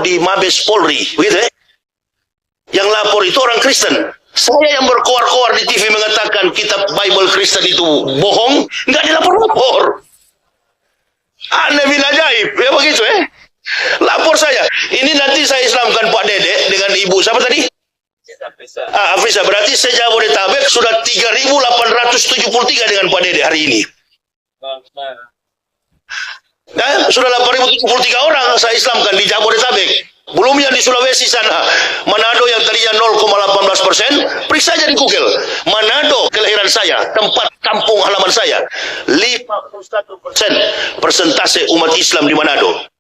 di Mabes Polri, begitu ya? Yang lapor itu orang Kristen. Saya yang berkoar-koar di TV mengatakan kitab Bible Kristen itu bohong, nggak dilapor-lapor. Aneh bin ajaib, ya begitu ya? Lapor saya. Ini nanti saya Islamkan Pak Dede dengan ibu siapa tadi? Afrisa. Berarti se-Jabodetabek sudah 3.873 dengan Pak Dede hari ini. Nah, sudah 8.073 orang saya Islamkan di Jabodetabek. Belum yang di Sulawesi sana. Manado yang tadinya 0,18%, periksa aja di Google. Manado, kelahiran saya, tempat kampung halaman saya. 51% persentase umat Islam di Manado.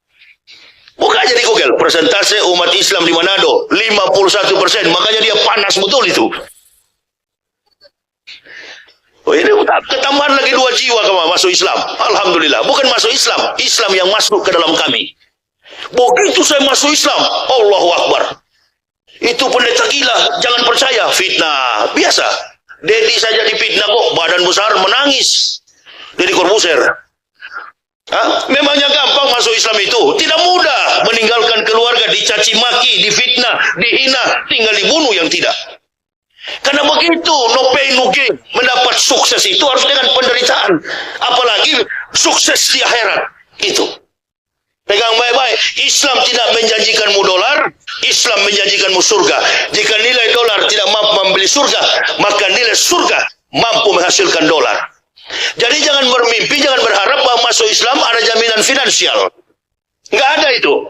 Buka aja di Google, persentase umat Islam di Manado, 51%. Makanya dia panas betul itu. Oh, ini ketambahan lagi 2 jiwa kamu masuk Islam. Alhamdulillah. Bukan masuk Islam, Islam yang masuk ke dalam kami. Begitu saya masuk Islam, Allahu Akbar. Itu pendeta gila, jangan percaya, fitnah. Biasa. Dedi saja difitnah kok, badan besar menangis. Deddy Corbuzier. Memangnya gampang masuk Islam itu? Tidak mudah. Meninggalkan keluarga, dicaci maki, difitnah, dihina, tinggal dibunuh yang tidak. Karena begitu, no pain no gain. Mendapat sukses itu harus dengan penderitaan. Apalagi sukses di akhirat. Itu. Pegang baik-baik. Islam tidak menjanjikanmu dolar, Islam menjanjikanmu surga. Jika nilai dolar tidak mampu membeli surga, maka nilai surga mampu menghasilkan dolar. Jadi jangan bermimpi, jangan berharap bahwa masuk Islam ada jaminan finansial. Nggak ada itu.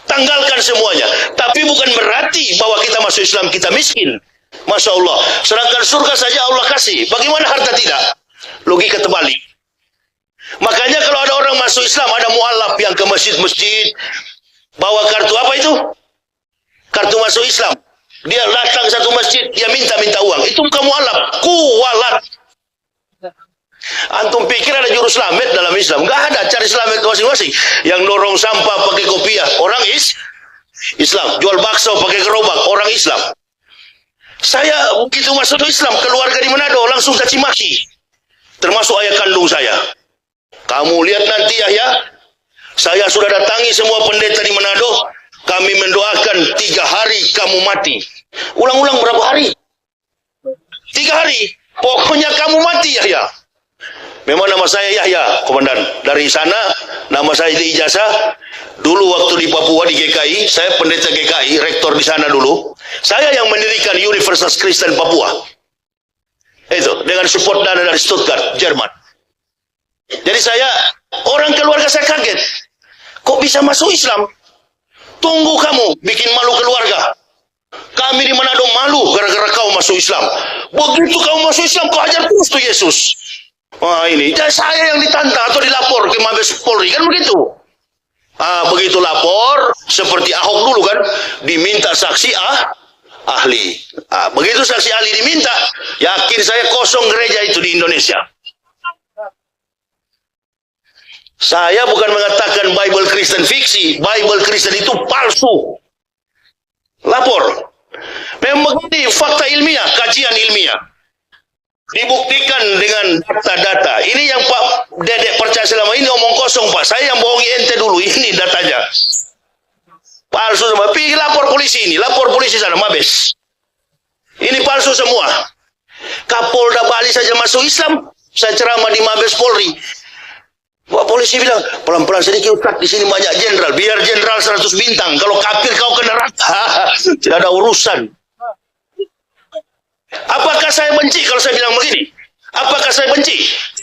Tanggalkan semuanya. Tapi bukan berarti bahwa kita masuk Islam kita miskin. Masya Allah. Sedangkan surga saja Allah kasih. Bagaimana harta tidak? Logika terbalik. Makanya kalau ada orang masuk Islam, ada mualaf yang ke masjid-masjid, bawa kartu apa itu? Kartu masuk Islam. Dia datang satu masjid, dia minta uang. Itu bukan mualaf, kuwalat. Antum pikir ada juru selamat dalam Islam? Nggak ada, cari selamat masing-masing. Yang dorong sampah pakai kopiah, orang Islam. Jual bakso pakai gerobak, orang Islam. Saya begitu masuk Islam, keluarga di Manado langsung caci maki. Termasuk ayah kandung saya. Kamu lihat nanti ya, saya sudah datangi semua pendeta di Manado. Kami mendoakan 3 hari kamu mati. Ulang-ulang berapa hari? 3 hari. Pokoknya kamu mati ya. Memang nama saya Yahya, komandan. Dari sana, nama saya di ijazah. Dulu waktu di Papua di GKI, saya pendeta GKI, rektor di sana dulu. Saya yang mendirikan Universitas Kristen Papua. Itu, dengan support dana dari Stuttgart, Jerman. Jadi orang keluarga saya kaget. Kok bisa masuk Islam? Tunggu kamu, bikin malu keluarga. Kami di Manado malu gara-gara kau masuk Islam. Begitu kau masuk Islam, kau ajar terus tuh Yesus. Wah ini, jadi saya yang ditantang atau dilapor ke Mabes Polri, kan begitu. Begitu lapor, seperti Ahok dulu kan, diminta saksi ahli. Begitu saksi ahli diminta, yakin saya kosong gereja itu di Indonesia. Saya bukan mengatakan Bible Kristen fiksi, Bible Kristen itu palsu. Lapor. Memang begini, fakta ilmiah, kajian ilmiah. Dibuktikan dengan data-data. Ini yang Pak Dedek percaya selama ini omong kosong Pak. Saya yang bohongi ente dulu, ini datanya. Palsu semua. Pergi lapor polisi ini, lapor polisi sana, Mabes. Ini palsu semua. Kapolda Bali saja masuk Islam, saya ceramah di Mabes Polri. Wah, polisi bilang, pelan-pelan sedikit Ustaz, di sini banyak jenderal, biar jenderal 100 bintang, kalau kafir kau kena neraka. Tidak ada urusan. Apakah saya benci kalau saya bilang begini? Apakah saya benci?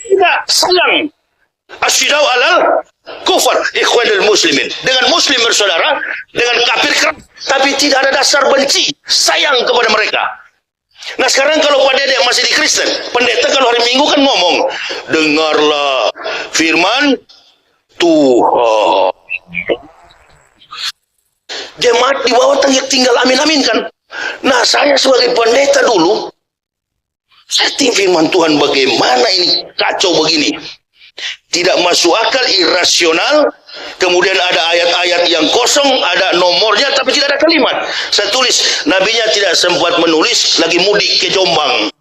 Tidak, sayang. Asyidau alal kufar ikhwanul muslimin. Dengan muslim bersaudara, dengan kafir keras, tapi tidak ada dasar benci, sayang kepada mereka. Nah sekarang kalau Pak Dedek masih di Kristen, pendeta kalau hari Minggu kan ngomong, dengarlah firman Tuhan. Jemaat di bawah tinggal amin-amin kan. Nah saya sebagai pendeta dulu, saya firman Tuhan bagaimana ini kacau begini. Tidak masuk akal, irasional. Kemudian ada ayat-ayat yang kosong, ada nomornya tapi tidak ada kalimat. Saya tulis, nabinya tidak sempat menulis, lagi mudik ke Jombang.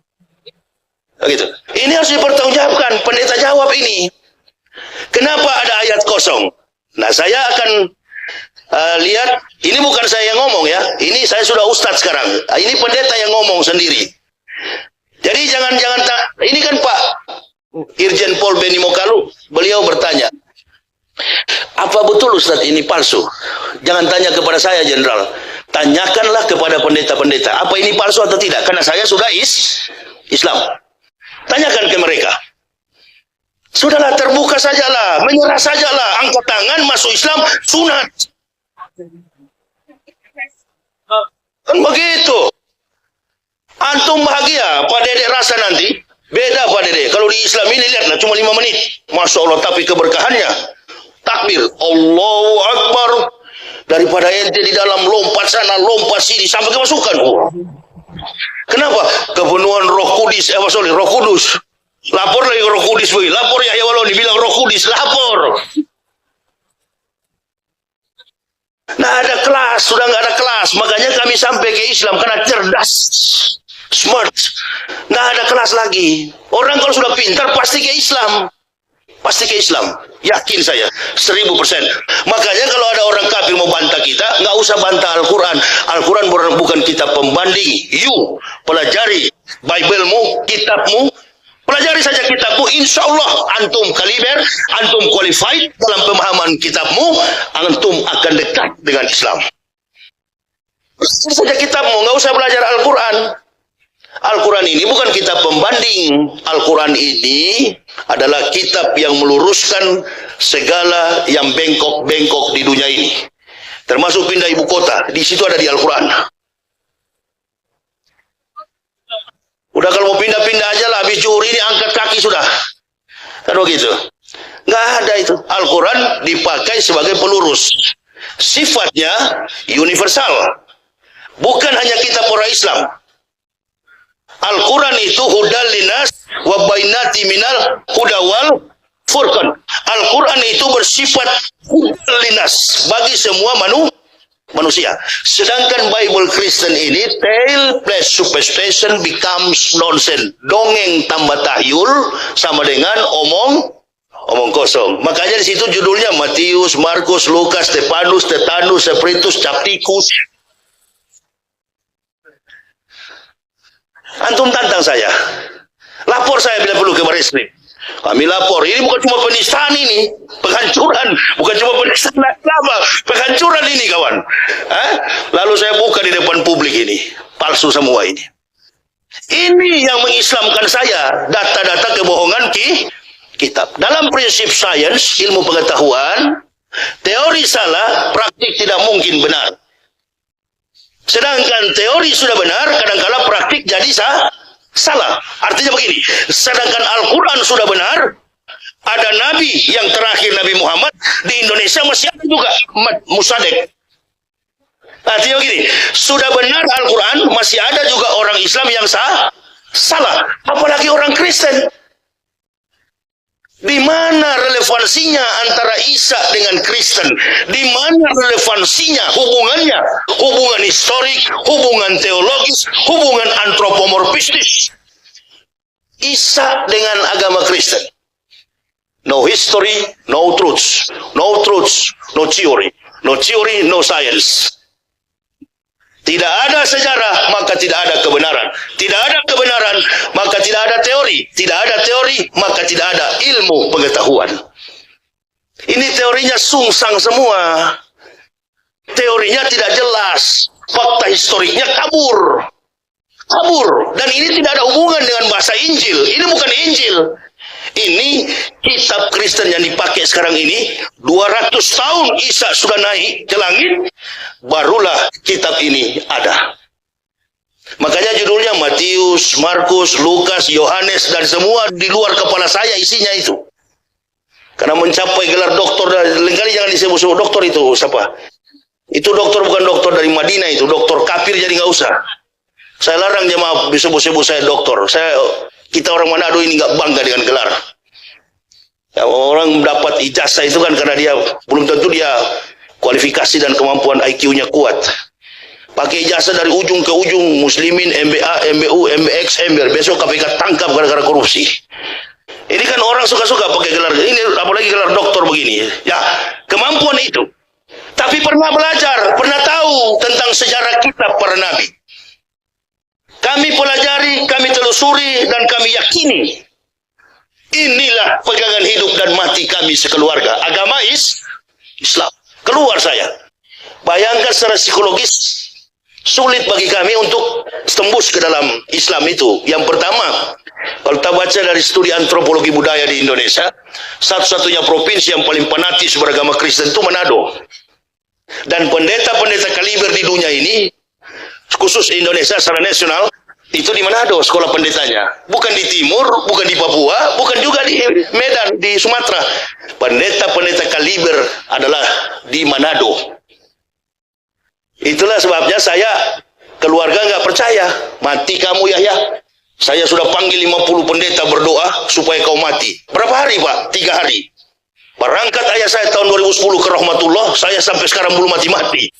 Gitu. Ini harus dipertanggungjawabkan. Pendeta jawab ini. Kenapa ada ayat kosong? Nah saya akan Lihat, ini bukan saya yang ngomong ya. Ini saya sudah ustadz sekarang. Ini pendeta yang ngomong sendiri. Jadi jangan ini kan Pak Irjen Pol Benny Mokalu, beliau bertanya, apa betul Ustadz ini palsu? Jangan tanya kepada saya, Jenderal. Tanyakanlah kepada pendeta-pendeta, apa ini palsu atau tidak? Karena saya sudah Islam. Tanyakan ke mereka. Sudahlah, terbuka sajalah, menyerah sajalah, angkat tangan, masuk Islam, sunat. Kan begitu. Antum bahagia, Pak Dedek rasa nanti. Beda Pak Dedek. Kalau di Islam ini lihatlah, cuma 5 menit. Masya Allah, tapi keberkahannya. Takbir, Allahu Akbar. Daripada ente di dalam lompat sana, lompat sini, sampai kemasukan. Kenapa? Kepenuhan Roh Kudus, Roh Kudus. Lapor lagi Roh Kudus, lapor ya Waloni bilang Roh Kudus, lapor. Nah ada kelas, sudah nggak ada kelas, makanya kami sampai ke Islam karena cerdas, smart. Nggak ada kelas lagi. Orang kalau sudah pintar pasti ke Islam, pasti ke Islam. Yakin saya, 1000%. Makanya kalau ada orang kafir mau bantah kita, nggak usah bantah Al-Quran. Al-Quran bukan kitab pembanding. You pelajari Bible-mu, kitabmu. Pelajari saja kitabmu, insya Allah antum kaliber, antum qualified dalam pemahaman kitabmu, antum akan dekat dengan Islam. Pelajari saja kitabmu, nggak usah belajar Al-Quran. Al-Quran ini bukan kitab pembanding. Al-Quran ini adalah kitab yang meluruskan segala yang bengkok-bengkok di dunia ini. Termasuk pindah ibu kota, di situ ada di Al-Quran. Udah kalau mau pindah-pindah aja lah, habis zuhur ini angkat kaki sudah. Kan begitu. Nggak ada itu. Al-Quran dipakai sebagai pelurus. Sifatnya universal. Bukan hanya kitab orang Islam. Al-Quran itu hudal linas wa bainati minal hudawal furqan. Al-Quran itu bersifat hudal linas bagi semua manusia. Sedangkan Bible Kristen ini tale plus superstition becomes nonsense. Dongeng tambah tahyul sama dengan omong kosong. Makanya di situ judulnya Matius, Markus, Lukas, Stefanus, Tetanus, Spiritus, Capticus. Antum tantang saya. Lapor saya bila perlu ke Barislim. Kami lapor, ini bukan cuma penistaan ini, penghancuran, bukan cuma penistaan agama, penghancuran ini kawan. Lalu saya buka di depan publik ini, palsu semua ini. Ini yang mengislamkan saya, data-data kebohongan kitab. Dalam prinsip sains, ilmu pengetahuan, teori salah, praktik tidak mungkin benar. Sedangkan teori sudah benar, kadang-kala praktik jadi salah. Artinya begini, sedangkan Al-Quran sudah benar, ada Nabi yang terakhir Nabi Muhammad, di Indonesia masih ada juga Musadek. Artinya begini, sudah benar Al-Quran, masih ada juga orang Islam yang salah. Apalagi orang Kristen. Di mana relevansinya antara Isa dengan Kristen? Di mana relevansinya, hubungannya? Hubungan historik, hubungan teologis, hubungan antropomorfistis. Isa dengan agama Kristen. No history, no truths. No truths, no theory. No theory, no science. Tidak ada sejarah, maka tidak ada kebenaran. Tidak ada kebenaran, maka tidak ada teori. Tidak ada teori, maka tidak ada ilmu pengetahuan. Ini teorinya sungsang semua. Teorinya tidak jelas. Fakta historiknya kabur. Dan ini tidak ada hubungan dengan bahasa Injil. Ini bukan Injil. Ini kitab Kristen yang dipakai sekarang ini, 200 tahun Isa sudah naik ke langit, barulah kitab ini ada. Makanya judulnya Matius, Markus, Lukas, Yohanes, dan semua di luar kepala saya isinya itu. Karena mencapai gelar doktor, lain kali jangan disebut-sebut doktor itu, siapa? Itu doktor bukan doktor dari Madinah itu, doktor kafir jadi nggak usah. Saya larang jemaah disebut-sebut saya doktor. Kita orang Manado ini nggak bangga dengan gelar. Ya, orang dapat ijazah itu kan karena dia belum tentu dia kualifikasi dan kemampuan IQ-nya kuat. Pakai ijazah dari ujung ke ujung, Muslimin, MBA, MBU, MBX, MBR. Besok KPK tangkap gara-gara korupsi. Ini kan orang suka-suka pakai gelar ini, apalagi gelar doktor begini. Ya, kemampuan itu. Tapi pernah belajar, pernah tahu tentang sejarah kitab para nabi. Kami pelajari, kami telusuri, dan kami yakini. Inilah pegangan hidup dan mati kami sekeluarga. Agama Islam. Keluar saya. Bayangkan secara psikologis, sulit bagi kami untuk tembus ke dalam Islam itu. Yang pertama, kalau kita baca dari studi antropologi budaya di Indonesia, satu-satunya provinsi yang paling fanatis beragama Kristen itu Manado. Dan pendeta-pendeta kaliber di dunia ini, khusus Indonesia secara nasional, itu di Manado sekolah pendetanya. Bukan di timur, bukan di Papua, bukan juga di Medan, di Sumatera. Pendeta-pendeta kaliber adalah di Manado. Itulah sebabnya saya, keluarga nggak percaya. Mati kamu Yahya. Saya sudah panggil 50 pendeta berdoa supaya kau mati. Berapa hari Pak? 3 hari. Berangkat ayah saya tahun 2010 ke rahmatullah, saya sampai sekarang belum mati-mati.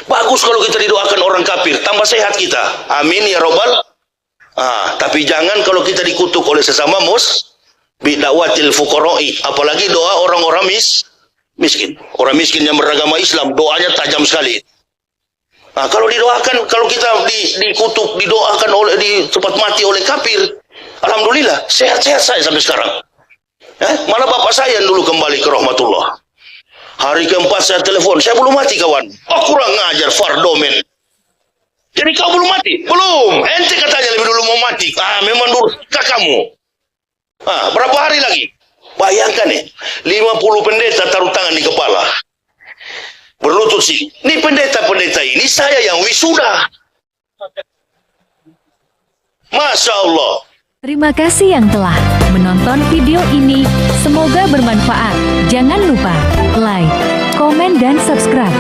Bagus kalau kita didoakan orang kafir, tambah sehat kita. Amin ya robbal. Tapi jangan kalau kita dikutuk oleh sesama bid'awatil fuqara'i, apalagi doa orang-orang miskin. Orang miskin yang beragama Islam, doanya tajam sekali. Kalau didoakan, kalau kita dikutuk, didoakan di tempat mati oleh kafir, alhamdulillah, sehat-sehat saya sampai sekarang. Malah bapak saya yang dulu kembali ke rahmatullah. Hari keempat saya telepon, saya belum mati kawan. Kurang ngajar Fardo men. Jadi kau belum mati? Belum. Ente katanya lebih dulu mau mati. Memang durhaka kamu. Berapa hari lagi? Bayangkan 50 pendeta taruh tangan di kepala. Berlutut sih. Ini pendeta-pendeta ini saya yang wisuda. Masya Allah. Terima kasih yang telah menonton video ini. Semoga bermanfaat. Jangan lupa like, komen, dan subscribe.